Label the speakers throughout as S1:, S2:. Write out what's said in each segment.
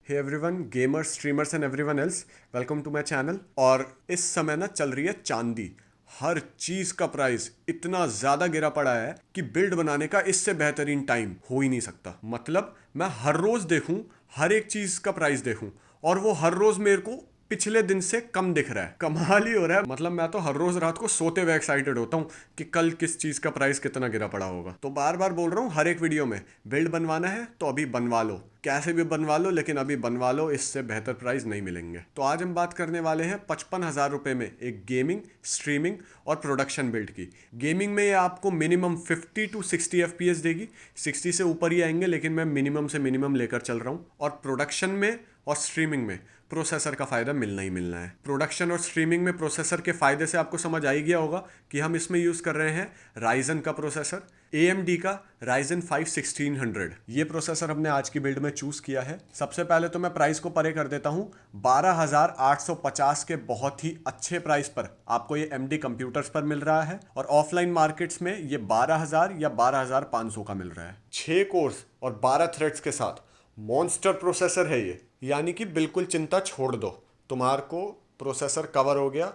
S1: Hey everyone, gamers, streamers and everyone else, welcome to my channel. और इस समय ना चल रही है चांदी। हर चीज का प्राइस इतना ज्यादा गिरा पड़ा है कि बिल्ड बनाने का इससे बेहतरीन टाइम हो ही नहीं सकता। मतलब मैं हर रोज देखूं, हर एक चीज का प्राइस देखूं, और वो हर रोज मेरे को पिछले दिन से कम दिख रहा है। कमाल ही हो रहा है। मतलब मैं तो हर रोज रात को सोते हुए एक्साइटेड होता हूँ कि कल किस चीज का प्राइस कितना गिरा पड़ा होगा। तो बार बार बोल रहा हूँ हर एक वीडियो में, बिल्ड बनवाना है तो अभी बनवा लो, कैसे भी बनवा लो, लेकिन अभी बनवा लो, इससे बेहतर प्राइस नहीं मिलेंगे। तो आज हम बात करने वाले हैं 55,000 रुपए में एक गेमिंग, स्ट्रीमिंग और प्रोडक्शन बिल्ड की। गेमिंग में ये आपको मिनिमम 50 टू 60 FPS देगी। 60 से ऊपर ही आएंगे, लेकिन मैं मिनिमम से मिनिमम लेकर चल रहा हूँ। और प्रोडक्शन में और स्ट्रीमिंग में प्रोसेसर का फ़ायदा मिलना ही मिलना है। प्रोडक्शन और स्ट्रीमिंग में प्रोसेसर के फ़ायदे से आपको समझ आ ही गया होगा कि हम इसमें यूज़ कर रहे हैं राइजन का प्रोसेसर, AMD का राइजन 5 1600। ये प्रोसेसर हमने आज की बिल्ड में चूज़ किया है। सबसे पहले तो मैं प्राइस को परे कर देता हूँ। 12,850 के बहुत ही अच्छे प्राइस पर आपको ये MD कंप्यूटर्स पर मिल रहा है, और ऑफलाइन मार्केट्स में ये 12,000 या 12,500 का मिल रहा है। 6 कोर्स और 12 थ्रेड्स के साथ मॉन्स्टर प्रोसेसर है ये। यानी कि बिल्कुल चिंता छोड़ दो, तुम्हारे को प्रोसेसर कवर हो गया।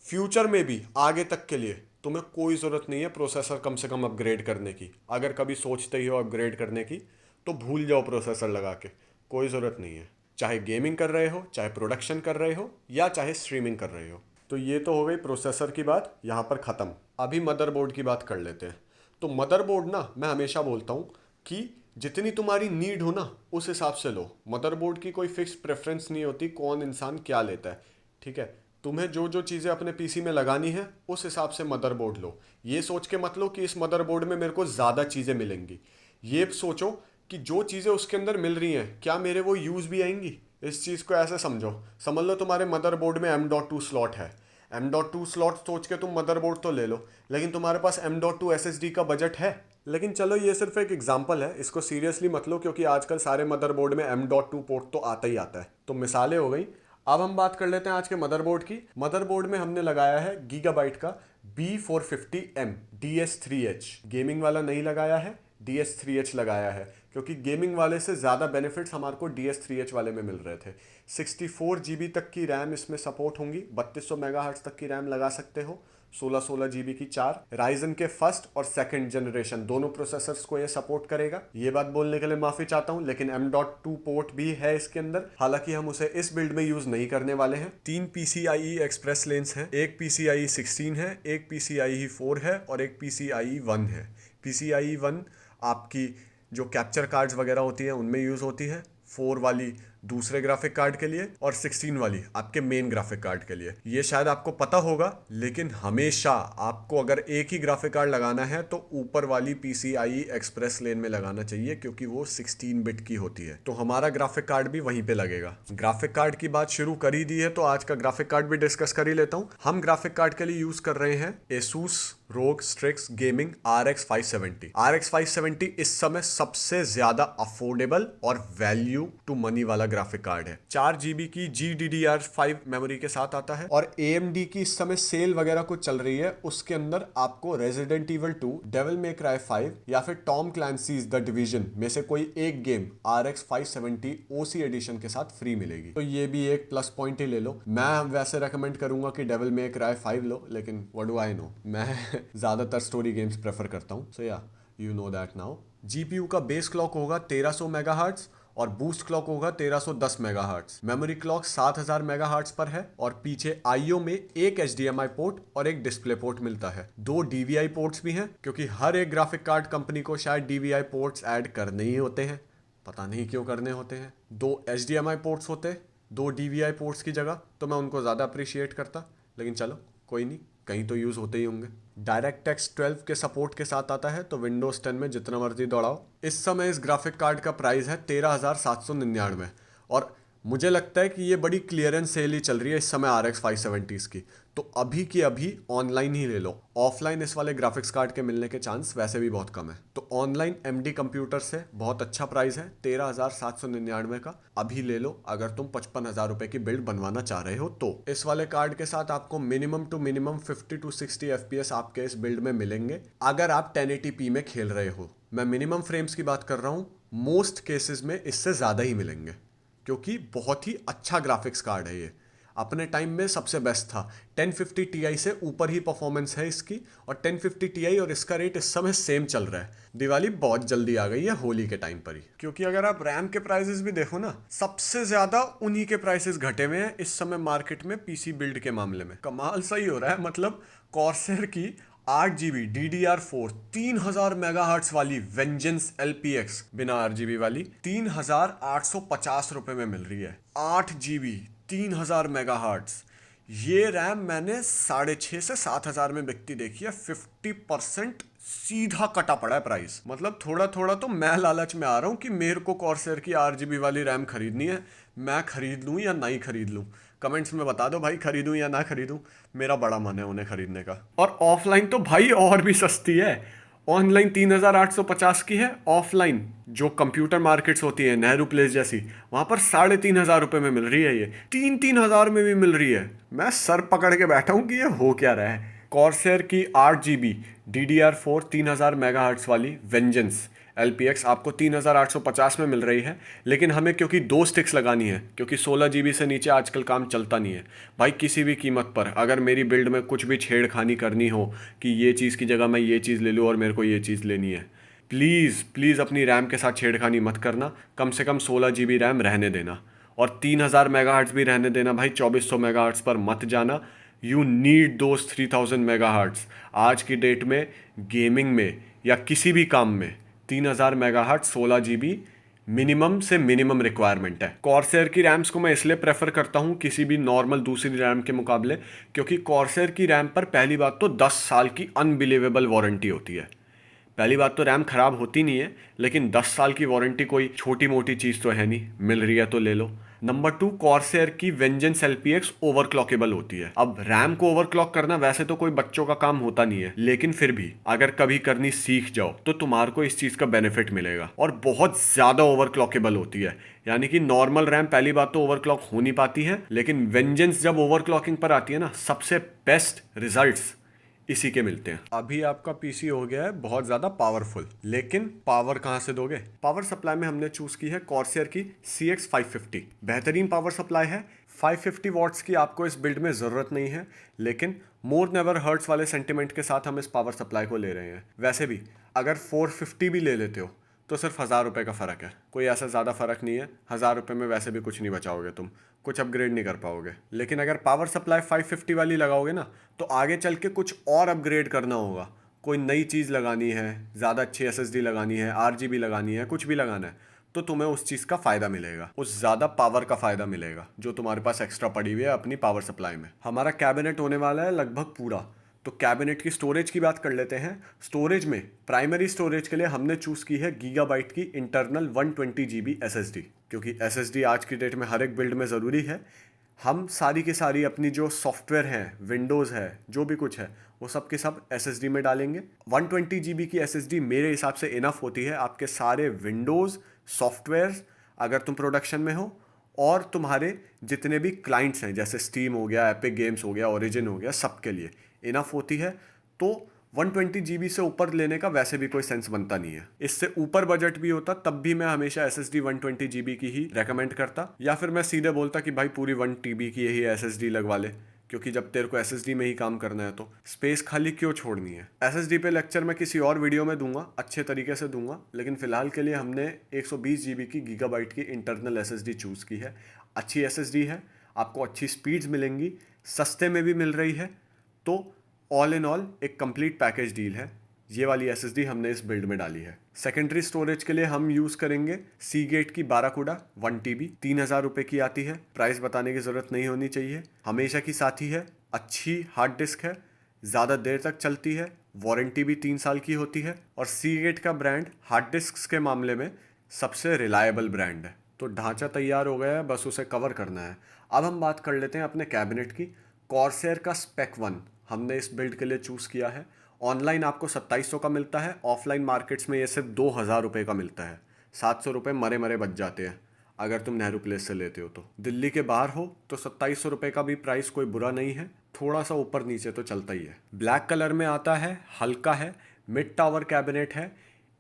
S1: फ्यूचर में भी आगे तक के लिए तुम्हें कोई ज़रूरत नहीं है प्रोसेसर कम से कम अपग्रेड करने की। अगर कभी सोचते ही हो अपग्रेड करने की तो भूल जाओ प्रोसेसर लगा के, कोई ज़रूरत नहीं है। चाहे गेमिंग कर रहे हो, चाहे प्रोडक्शन कर रहे हो, या चाहे स्ट्रीमिंग कर रहे हो। तो ये तो हो गई प्रोसेसर की बात, यहाँ पर ख़त्म। अभी मदरबोर्ड की बात कर लेते हैं। तो मदरबोर्ड ना, मैं हमेशा बोलता हूँ कि जितनी तुम्हारी नीड हो ना उस हिसाब से लो। मदरबोर्ड की कोई फिक्स प्रेफरेंस नहीं होती कौन इंसान क्या लेता है, ठीक है। तुम्हें जो जो चीज़ें अपने पीसी में लगानी है उस हिसाब से मदरबोर्ड लो। ये सोच के मत लो कि इस मदरबोर्ड में मेरे को ज़्यादा चीज़ें मिलेंगी। ये सोचो कि जो चीज़ें उसके अंदर मिल रही हैं क्या मेरे वो यूज़ भी आएंगी। इस चीज़ को ऐसे समझो, समझ लो तुम्हारे मदरबोर्ड में M.2 स्लॉट है। M.2 स्लॉट सोच के तुम मदरबोर्ड तो ले लो, लेकिन तुम्हारे पास M.2 SSD का बजट है। लेकिन चलो ये सिर्फ एक एग्जांपल है, इसको सीरियसली मत लो, क्योंकि आजकल सारे मदरबोर्ड में M.2 पोर्ट तो आता ही आता है। तो मिसालें हो गई। अब हम बात कर लेते हैं आज के मदरबोर्ड की। मदरबोर्ड में हमने लगाया है गीगाबाइट का B450M DS3H। गेमिंग वाला नहीं लगाया है, DS3H लगाया है, क्योंकि गेमिंग वाले से ज़्यादा बेनिफिट्स हमारे को DS3H वाले में मिल रहे थे। 64 GB तक की रैम इसमें सपोर्ट होंगी, 3200 मेगाहर्ट्ज़ तक की रैम लगा सकते हो, 16 GB की 4। राइजन के फर्स्ट और सेकंड जनरेशन दोनों प्रोसेसर्स को ये सपोर्ट करेगा। ये बात बोलने के लिए माफी चाहता हूं, लेकिन M.2 पोर्ट भी है इसके अंदर। हालांकि हम उसे इस बिल्ड में यूज नहीं करने वाले हैं। 3 PCIe एक्सप्रेस लेन्स हैं, एक PCIe 16 है, एक PCIe 4 है और एक PCIe 1 है। PCIe 1 आपकी जो कैप्चर कार्ड्स वगैरह होती है उनमें यूज़ होती है, 4 वाली दूसरे ग्राफिक कार्ड के लिए और 16 वाली आपके मेन ग्राफिक कार्ड के लिए। ये शायद आपको पता होगा, लेकिन हमेशा आपको अगर एक ही ग्राफिक कार्ड लगाना है तो ऊपर वाली PCIe एक्सप्रेस लेन में लगाना चाहिए, क्योंकि वो 16 बिट की होती है। तो हमारा ग्राफिक कार्ड भी वहीं पे लगेगा। ग्राफिक कार्ड की बात शुरू कर ही दी है तो आज का ग्राफिक कार्ड भी डिस्कस कर ही लेता हूँ। हम ग्राफिक कार्ड के लिए यूज कर रहे हैं Asus ROG Strix Gaming RX 570। RX 570 इस समय सबसे ज्यादा अफोर्डेबल और वैल्यू टू मनी वाला ग्राफिक कार्ड है। 4 GB की GDDR5 मेमोरी के साथ आता है, और AMD की इस समय सेल वगैरह कुछ चल रही है, उसके अंदर आपको Resident Evil 2, Devil May Cry 5 या फिर Tom Clancy's The Division में से कोई एक गेम RX 570 OC एडिशन के साथ फ्री मिलेगी। तो ये भी एक प्लस पॉइंट ही ले लो। मैं वैसे रेकमेंड करूंगा कि Devil May Cry 5 लो, लेकिन what do I know, मैं ज्यादातर स्टोरी गेम्स प्रेफर करता हूँ। सो या you know that now. GPU का बेस क्लॉक होगा 1300 मेगाहर्ट्ज और बूस्ट क्लॉक होगा 1310 मेगाहर्ट्ज। मेमोरी क्लॉक 7000 मेगाहर्ट्ज पर है, और पीछे IO में एक HDMI पोर्ट और एक डिस्प्ले पोर्ट मिलता है। 2 DVI पोर्ट्स भी हैं, क्योंकि हर एक ग्राफिक कार्ड कंपनी को शायद DVI पोर्ट्स ऐड करने ही होते हैं, पता नहीं क्यों करने होते हैं। 2 HDMI पोर्ट्स होते, 2 DVI पोर्ट्स की जगह, तो मैं उनको ज़्यादा अप्रिशिएट करता, लेकिन चलो कोई नहीं, कहीं तो यूज़ होते ही होंगे। DirectX 12 के सपोर्ट के साथ आता है, तो Windows 10 में जितना मर्जी दौड़ाओ। इस समय इस ग्राफिक कार्ड का प्राइस है 13,799, और मुझे लगता है कि ये बड़ी क्लियरेंस सेल ही चल रही है इस समय RX 570 की। तो अभी की अभी ऑनलाइन ही ले लो। ऑफलाइन इस वाले ग्राफिक्स कार्ड के मिलने के चांस वैसे भी बहुत कम है। तो ऑनलाइन MD कंप्यूटर से बहुत अच्छा प्राइस है 13,799 का। अभी ले लो अगर तुम 55,000 रुपए की बिल्ड बनवाना चाह रहे हो तो। इस वाले कार्ड के साथ आपको minimum to minimum 50 to 60 FPS आपके इस बिल्ड में मिलेंगे, अगर आप 1080p में खेल रहे हो। मैं मिनिमम फ्रेम्स की बात कर रहा हूँ, मोस्ट केसेस में इससे ज़्यादा ही मिलेंगे। क्योंकि बहुत ही अच्छा ग्राफिक्स कार्ड है ये, अपने टाइम में सबसे बेस्ट था। 1050 Ti से ऊपर ही परफॉर्मेंस है इसकी, और 1050 Ti और इसका रेट इस समय सेम चल रहा है। दिवाली बहुत जल्दी आ गई है होली के टाइम पर ही, क्योंकि अगर आप रैम के प्राइसेस भी देखो ना, सबसे ज्यादा उन्हीं के प्राइसेस घटे हुए हैं इस समय मार्केट में पीसी बिल्ड के मामले में। कमाल सही हो रहा है। मतलब कॉर्सर की 8 GB DDR4 3000 मेगाहर्ट्ज वाली वेंजेंस LPX बिना RGB वाली 3850 रुपए में मिल रही है। 8 GB 3000 मेगाहर्ट्ज। ये रैम मैंने 6,500 से 7,000 में बिकती देखी है। 50% सीधा कटा पड़ा है प्राइस। मतलब थोड़ा थोड़ा तो मैं लालच में आ रहा हूँ कि मेरे को कॉर्सर की 8 GB वाली रैम खरीदनी है। मैं खरीद लूँ या नहीं खरीद लूँ, कमेंट्स में बता दो भाई, खरीदूं या ना खरीदूं। मेरा बड़ा मन है उन्हें खरीदने का। और ऑफलाइन तो भाई और भी सस्ती है। ऑनलाइन 3,850 की है, ऑफलाइन जो कंप्यूटर मार्केट्स होती है नेहरू प्लेस जैसी, वहां पर 3,500 रुपए में मिल रही है। ये 3,000 में भी मिल रही है। मैं सर पकड़ के बैठा हूं कि ये हो क्या रहा है। कॉर्सर की 8 GB DDR4 3000 मेगाहर्ट्ज वाली वेंजेंस LPX आपको 3,850 में मिल रही है। लेकिन हमें क्योंकि 2 स्टिक्स लगानी है, क्योंकि 16 GB से नीचे आजकल काम चलता नहीं है भाई। किसी भी कीमत पर अगर मेरी बिल्ड में कुछ भी छेड़खानी करनी हो कि ये चीज़ की जगह मैं ये चीज़ ले लूँ और मेरे को ये चीज़ लेनी है, प्लीज़ प्लीज़ अपनी रैम के साथ छेड़खानी मत करना। कम से कम 16 GB रैम रहने देना, और 3,000 मेगाहर्ट्ज भी रहने देना भाई। 2400 मेगाहर्ट्ज पर मत जाना। यू नीड दोज 3,000 मेगाहर्ट्ज आज की डेट में, गेमिंग में या किसी भी काम में। 3,000 मेगाहर्ट्ज 16 GB मिनिमम से मिनिमम रिक्वायरमेंट है। कॉर्सर की रैम्स को मैं इसलिए प्रेफर करता हूँ किसी भी नॉर्मल दूसरी रैम के मुकाबले, क्योंकि कॉर्सर की रैम पर पहली बात तो 10 साल की अनबिलीवेबल वारंटी होती है। पहली बात तो रैम खराब होती नहीं है, लेकिन 10 साल की वारंटी कोई छोटी मोटी चीज़ तो है नहीं, मिल रही है तो ले लो। नंबर 2, कॉर्सर की वेंजेंस LPX ओवरक्लॉकेबल होती है। अब रैम को ओवरक्लॉक करना वैसे तो कोई बच्चों का काम होता नहीं है, लेकिन फिर भी अगर कभी करनी सीख जाओ तो तुम्हारे को इस चीज़ का बेनिफिट मिलेगा। और बहुत ज़्यादा ओवरक्लॉकेबल होती है, यानी कि नॉर्मल रैम पहली बात तो ओवरक्लॉक हो नहीं पाती है, लेकिन वेंजेंस जब ओवरक्लॉकिंग पर आती है ना, सबसे बेस्ट रिजल्ट्स इसी के मिलते हैं। अभी आपका पीसी हो गया है बहुत ज्यादा पावरफुल, लेकिन पावर कहां से दोगे? पावर सप्लाई में हमने चूज की है कॉर्सर की CX550। बेहतरीन पावर सप्लाई है। 550 वॉट्स की आपको इस बिल्ड में जरूरत नहीं है, लेकिन मोर नेवर हर्ट्स वाले सेंटिमेंट के साथ हम इस पावर सप्लाई को ले रहे हैं। वैसे भी अगर 450 भी ले लेते हो तो सिर्फ 1,000 रुपये का फ़र्क है, कोई ऐसा ज़्यादा फ़र्क नहीं है। 1,000 रुपये में वैसे भी कुछ नहीं बचाओगे तुम, कुछ अपग्रेड नहीं कर पाओगे। लेकिन अगर पावर सप्लाई 550 वाली लगाओगे ना, तो आगे चल के कुछ और अपग्रेड करना होगा। कोई नई चीज़ लगानी है, ज़्यादा अच्छी SSD लगानी है, RGB लगानी है, कुछ भी लगाना है, तो तुम्हें उस चीज़ का फ़ायदा मिलेगा, उस ज़्यादा पावर का फ़ायदा मिलेगा जो तुम्हारे पास एक्स्ट्रा पड़ी हुई है अपनी पावर सप्लाई में। हमारा कैबिनेट होने वाला है लगभग पूरा, तो कैबिनेट की स्टोरेज की बात कर लेते हैं। स्टोरेज में प्राइमरी स्टोरेज के लिए हमने चूज़ की है गीगाबाइट की इंटरनल 120 GB SSD, क्योंकि SSD आज की डेट में हर एक बिल्ड में ज़रूरी है। हम सारी की सारी अपनी जो सॉफ्टवेयर हैं, विंडोज़ है, जो भी कुछ है, वो सब के सब SSD में डालेंगे। 120 GB की SSD मेरे हिसाब से इनफ होती है आपके सारे विंडोज़ सॉफ्टवेयर, अगर तुम प्रोडक्शन में हो, और तुम्हारे जितने भी क्लाइंट्स हैं जैसे स्टीम हो गया, एपिक गेम्स हो गया, ओरिजिन हो गया, सबके लिए इनफ होती है। तो 120 GB से ऊपर लेने का वैसे भी कोई सेंस बनता नहीं है। इससे ऊपर बजट भी होता तब भी मैं हमेशा SSD 120 GB की ही रेकमेंड करता, या फिर मैं सीधे बोलता कि भाई पूरी 1 TB की यही SSD लगवा ले, क्योंकि जब तेरे को SSD में ही काम करना है तो स्पेस खाली क्यों छोड़नी है। SSD पे लेक्चर मैं किसी और वीडियो में दूंगा, अच्छे तरीके से दूंगा, लेकिन फिलहाल के लिए हमने 120 GB की गीगाबाइट की इंटरनल SSD चूज़ की है। अच्छी SSD है, आपको अच्छी स्पीड्स मिलेंगी, सस्ते में भी मिल रही है, तो ऑल इन ऑल एक कंप्लीट पैकेज डील है। ये वाली SSD हमने इस बिल्ड में डाली है। सेकेंडरी स्टोरेज के लिए हम यूज़ करेंगे सीगेट की बाराकूडा 1 TB, 3,000 रुपये की आती है। प्राइस बताने की ज़रूरत नहीं होनी चाहिए, हमेशा की साथी है, अच्छी हार्ड डिस्क है, ज़्यादा देर तक चलती है, वारंटी भी 3 साल की होती है, और सीगेट का ब्रांड हार्ड डिस्क के मामले में सबसे रिलायबल ब्रांड है। तो ढांचा तैयार हो गया है, बस उसे कवर करना है। अब हम बात कर लेते हैं अपने कैबिनेट की। कॉर्सर का स्पेक 1 हमने इस बिल्ड के लिए चूज़ किया है। ऑनलाइन आपको 2700 का मिलता है, ऑफलाइन मार्केट्स में ये सिर्फ 2,000 रुपये का मिलता है। 700 रुपये मरे मरे बच जाते हैं अगर तुम नेहरू प्लेस से लेते हो तो। दिल्ली के बाहर हो तो 2700 रुपये का भी प्राइस कोई बुरा नहीं है, थोड़ा सा ऊपर नीचे तो चलता ही है। ब्लैक कलर में आता है, हल्का है, मिड टावर कैबिनेट है,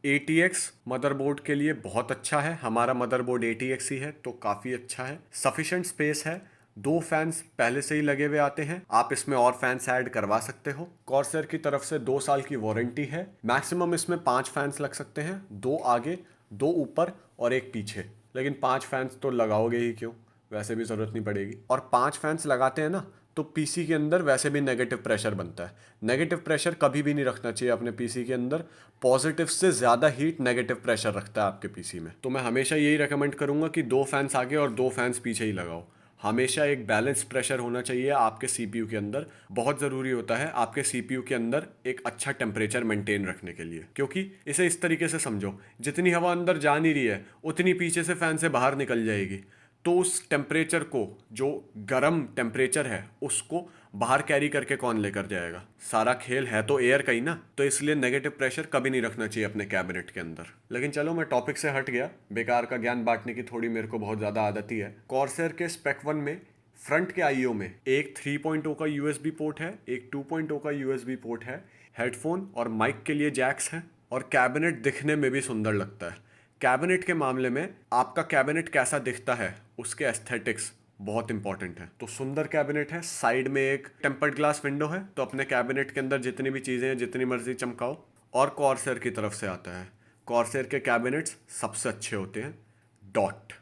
S1: ATX मदरबोर्ड के लिए बहुत अच्छा है, हमारा मदरबोर्ड ATX ही है तो काफ़ी अच्छा है। सफिशेंट स्पेस है, 2 फैंस पहले से ही लगे हुए आते हैं, आप इसमें और फैंस ऐड करवा सकते हो। कॉर्सर की तरफ से 2 साल की वारंटी है। मैक्सिमम इसमें 5 फैंस लग सकते हैं, 2 आगे, 2 ऊपर और 1 पीछे। लेकिन 5 फैंस तो लगाओगे ही क्यों, वैसे भी ज़रूरत नहीं पड़ेगी। और 5 फैंस लगाते हैं ना तो पीसी के अंदर वैसे भी नेगेटिव प्रेशर बनता है। नेगेटिव प्रेशर कभी भी नहीं रखना चाहिए अपने पीसी के अंदर, पॉजिटिव से ज़्यादा हीट नेगेटिव प्रेशर रखता है आपके पीसी में। तो मैं हमेशा यही रेकमेंड करूंगा कि 2 फैंस आगे और 2 फैंस पीछे ही लगाओ। हमेशा एक बैलेंस प्रेशर होना चाहिए आपके सीपीयू के अंदर, बहुत ज़रूरी होता है आपके सीपीयू के अंदर एक अच्छा टेम्परेचर मेंटेन रखने के लिए। क्योंकि इसे इस तरीके से समझो, जितनी हवा अंदर जा नहीं रही है उतनी पीछे से फैन से बाहर निकल जाएगी, तो उस टेम्परेचर को, जो गर्म टेम्परेचर है उसको बाहर कैरी करके कौन लेकर जाएगा। सारा खेल है तो एयर का ही ना, तो इसलिए नेगेटिव प्रेशर कभी नहीं रखना चाहिए अपने कैबिनेट के अंदर। लेकिन चलो मैं टॉपिक से हट गया, बेकार का ज्ञान बांटने की थोड़ी मेरे को बहुत ज़्यादा आदत ही है। कॉर्सर के स्पेक 1 में फ्रंट के आईओ में एक 3.0 का यूएसबी पोर्ट है, एक 2.0 का यूएसबी पोर्ट है, हेडफोन और माइक के लिए जैक्स हैं, और कैबिनेट दिखने में भी सुंदर लगता है। कैबिनेट के मामले में आपका कैबिनेट कैसा दिखता है, उसके एस्थेटिक्स बहुत इंपॉर्टेंट है। तो सुंदर कैबिनेट है, साइड में एक टेम्पर्ड ग्लास विंडो है, तो अपने कैबिनेट के अंदर जितनी भी चीज़ें हैं जितनी मर्जी चमकाओ। और कॉर्सर की तरफ से आता है, कॉर्सर के कैबिनेट्स सबसे अच्छे होते हैं, डॉट।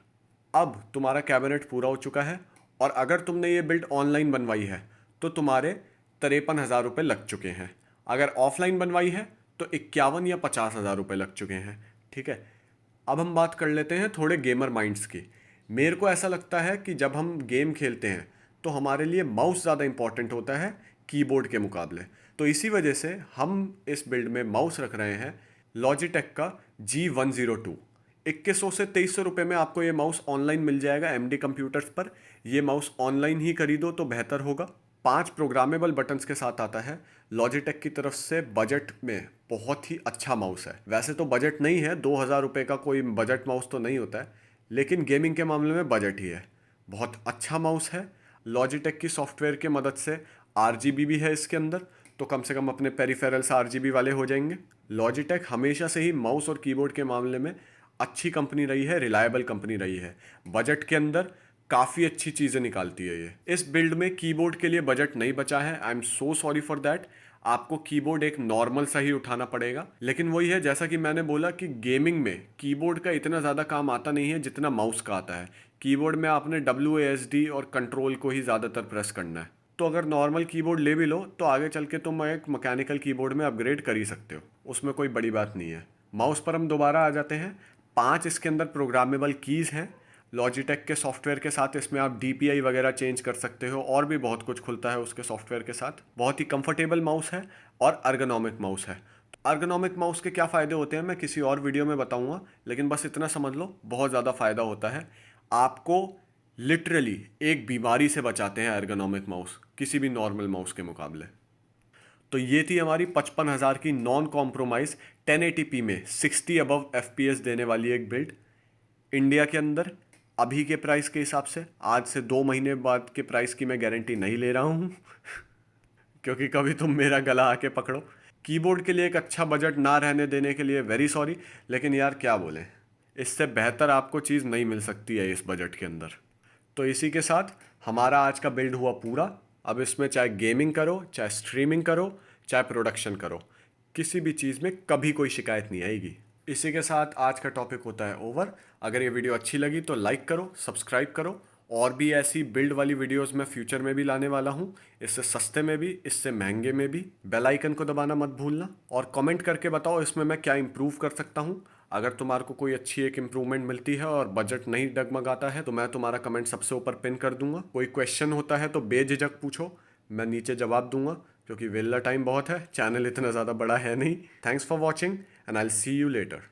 S1: अब तुम्हारा कैबिनेट पूरा हो चुका है, और अगर तुमने ये बिल्ड ऑनलाइन बनवाई है तो तुम्हारे 53,000 रुपये लग चुके हैं। अगर ऑफलाइन बनवाई है तो 51 या 50,000 रुपये लग चुके हैं। ठीक है, अब हम बात कर लेते हैं थोड़े गेमर माइंड्स की। मेरे को ऐसा लगता है कि जब हम गेम खेलते हैं तो हमारे लिए माउस ज़्यादा इंपॉर्टेंट होता है कीबोर्ड के मुकाबले। तो इसी वजह से हम इस बिल्ड में माउस रख रहे हैं लॉजिटेक का G102। 2100 से 2300 रुपये में आपको ये माउस ऑनलाइन मिल जाएगा एमडी कंप्यूटर्स पर। ये माउस ऑनलाइन ही खरीदो तो बेहतर होगा। 5 प्रोग्रामेबल बटन्स के साथ आता है। लॉजिटेक की तरफ से बजट में बहुत ही अच्छा माउस है। वैसे तो बजट नहीं है, 2,000 रुपये का कोई बजट माउस तो नहीं होता है, लेकिन गेमिंग के मामले में बजट ही है। बहुत अच्छा माउस है। लॉजिटेक की सॉफ्टवेयर की मदद से RGB भी है इसके अंदर, तो कम से कम अपने पेरिफेरल्स RGB वाले हो जाएंगे। लॉजिटेक हमेशा से ही माउस और कीबोर्ड के मामले में अच्छी कंपनी रही है, रिलायबल कंपनी रही है। बजट के अंदर काफ़ी अच्छी चीज़ें निकालती है ये। इस बिल्ड में कीबोर्ड के लिए बजट नहीं बचा है, I am so sorry for that. आपको कीबोर्ड एक नॉर्मल सा ही उठाना पड़ेगा। लेकिन वही है, जैसा कि मैंने बोला कि गेमिंग में कीबोर्ड का इतना ज़्यादा काम आता नहीं है जितना माउस का आता है। कीबोर्ड में आपने WASD और कंट्रोल को ही ज़्यादातर प्रेस करना है। तो अगर नॉर्मल कीबोर्ड ले भी लो तो आगे चल के तुम एक मैकेनिकल कीबोर्ड में अपग्रेड कर ही सकते हो, उसमें कोई बड़ी बात नहीं है। माउस पर हम दोबारा आ जाते हैं। 5 इसके अंदर प्रोग्रामेबल कीज़ हैं। लॉजिटेक के सॉफ्टवेयर के साथ इसमें आप DPI वगैरह चेंज कर सकते हो, और भी बहुत कुछ खुलता है उसके सॉफ्टवेयर के साथ। बहुत ही कंफर्टेबल माउस है और अर्गोनॉमिक माउस है। अर्गोनॉमिक माउस के क्या फ़ायदे होते हैं मैं किसी और वीडियो में बताऊंगा, लेकिन बस इतना समझ लो बहुत ज़्यादा फ़ायदा होता है। आपको लिटरली एक बीमारी से बचाते हैं अर्गोनॉमिक माउस, किसी भी नॉर्मल माउस के मुकाबले। तो ये थी हमारी 55,000 की नॉन कॉम्प्रोमाइज़ 1080p में 60 अबव FPS देने वाली एक बिल्ड इंडिया के अंदर। अभी के प्राइस के हिसाब से, आज से 2 महीने बाद के प्राइस की मैं गारंटी नहीं ले रहा हूँ क्योंकि कभी तुम मेरा गला आके पकड़ो। कीबोर्ड के लिए एक अच्छा बजट ना रहने देने के लिए वेरी सॉरी, लेकिन यार क्या बोलें, इससे बेहतर आपको चीज़ नहीं मिल सकती है इस बजट के अंदर। तो इसी के साथ हमारा आज का बिल्ड हुआ पूरा। अब इसमें चाहे गेमिंग करो, चाहे स्ट्रीमिंग करो, चाहे प्रोडक्शन करो, किसी भी चीज़ में कभी कोई शिकायत नहीं आएगी। इसी के साथ आज का टॉपिक होता है ओवर। अगर ये वीडियो अच्छी लगी तो लाइक करो, सब्सक्राइब करो, और भी ऐसी बिल्ड वाली वीडियोस मैं फ्यूचर में भी लाने वाला हूँ, इससे सस्ते में भी, इससे महंगे में भी। बेल आइकन को दबाना मत भूलना, और कमेंट करके बताओ इसमें मैं क्या इंप्रूव कर सकता हूँ। अगर तुम्हारे को कोई अच्छी एक इम्प्रूवमेंट मिलती है और बजट नहीं डगमगाता है तो मैं तुम्हारा कमेंट सबसे ऊपर पिन कर दूंगा। कोई क्वेश्चन होता है तो बेझिझक पूछो, मैं नीचे जवाब दूंगा, क्योंकि वेला टाइम बहुत है, चैनल इतना ज़्यादा बड़ा है नहीं। Thanks for watching and I will see you later.